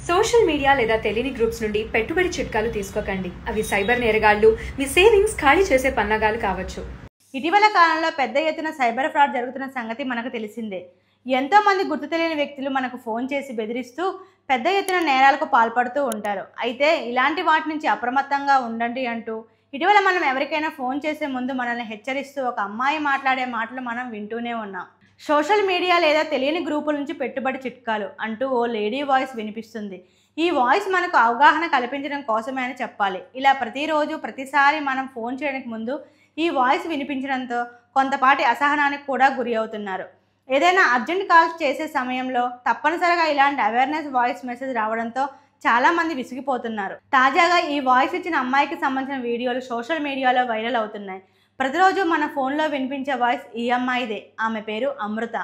Social media లేదా తెలియని groups నుండి పెట్టుబడి చిట్కాలు తీసుకోకండి. అవి సైబర్ నేరగాళ్లు మీ సేవింగ్స్ ఖాళీ చేసే పన్నాగాలు కావచ్చు. ఇటీవల కాలంలో పెద్ద ఎత్తున సైబర్ ఫ్రాడ్ జరుగుతున్న సంగతి మనకు తెలిసిందే. ఎంతో మంది గుర్తు తెలియని వ్యక్తులు మనకు ఫోన్ చేసి బెదిరిస్తూ పెద్ద ఎత్తున నేరాలకు పాల్పడుతూ ఉంటారు. అయితే ఇలాంటి వాటి నుంచి అప్రమత్తంగా ఉండండి అంటూ ఇటీవల మనం ఎవరికైనా ఫోన్ చేసే ముందు మనల్ని హెచ్చరిస్తూ ఒక అమ్మాయి మాట్లాడే మాటలు మనం వింటూనే ఉన్నాం. సోషల్ మీడియా లేదా తెలియని గ్రూపుల నుంచి పెట్టుబడి చిట్కాలు అంటూ ఓ లేడీ వాయిస్ వినిపిస్తుంది. ఈ వాయిస్ మనకు అవగాహన కల్పించడం కోసమే అని చెప్పాలి. ఇలా ప్రతిరోజు ప్రతిసారి మనం ఫోన్ చేయడానికి ముందు ఈ వాయిస్ వినిపించడంతో కొంతపాటి అసహనానికి కూడా గురి అవుతున్నారు. ఏదైనా అర్జెంట్ కాల్స్ చేసే సమయంలో తప్పనిసరిగా ఇలాంటి అవేర్నెస్ వాయిస్ మెసేజ్ రావడంతో చాలామంది విసిగిపోతున్నారు. తాజాగా ఈ వాయిస్ ఇచ్చిన అమ్మాయికి సంబంధించిన వీడియోలు సోషల్ మీడియాలో వైరల్ అవుతున్నాయి. ప్రతిరోజు మన ఫోన్లో వినిపించే వాయిస్ ఈ అమ్మాయిదే. ఆమె పేరు అమృత.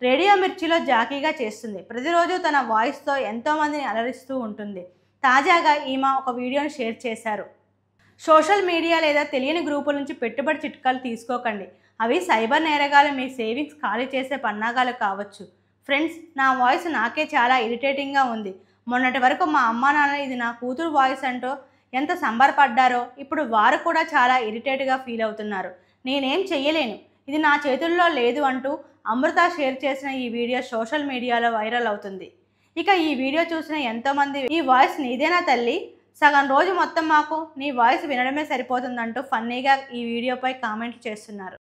రేడియో మిర్చిలో జాకీగా చేస్తుంది. ప్రతిరోజు తన వాయిస్తో ఎంతోమందిని అలరిస్తూ ఉంటుంది. తాజాగా ఈమె ఒక వీడియోను షేర్ చేశారు. సోషల్ మీడియా లేదా తెలియని గ్రూపుల నుంచి పెట్టుబడి చిట్కాలు తీసుకోకండి. అవి సైబర్ నేరగాలు మీ సేవింగ్స్ ఖాళీ చేసే పన్నాగాలు కావచ్చు. ఫ్రెండ్స్, నా వాయిస్ నాకే చాలా ఇరిటేటింగ్గా ఉంది. మొన్నటి వరకు మా అమ్మా నాన్న ఇది నా కూతురు వాయిస్ అంటూ ఎంత సంబరపడ్డారో ఇప్పుడు వారు కూడా చాలా ఇరిటేట్గా ఫీల్ అవుతున్నారు. నేనేం చెయ్యలేను, ఇది నా చేతుల్లో లేదు అంటూ అమృత షేర్ చేసిన ఈ వీడియో సోషల్ మీడియాలో వైరల్ అవుతుంది. ఇక ఈ వీడియో చూసిన ఎంతోమంది ఈ వాయిస్ నీదేనా తల్లి, సగం రోజు మొత్తం మాకు నీ వాయిస్ వినడమే సరిపోతుందంటూ ఫన్నీగా ఈ వీడియోపై కామెంట్లు చేస్తున్నారు.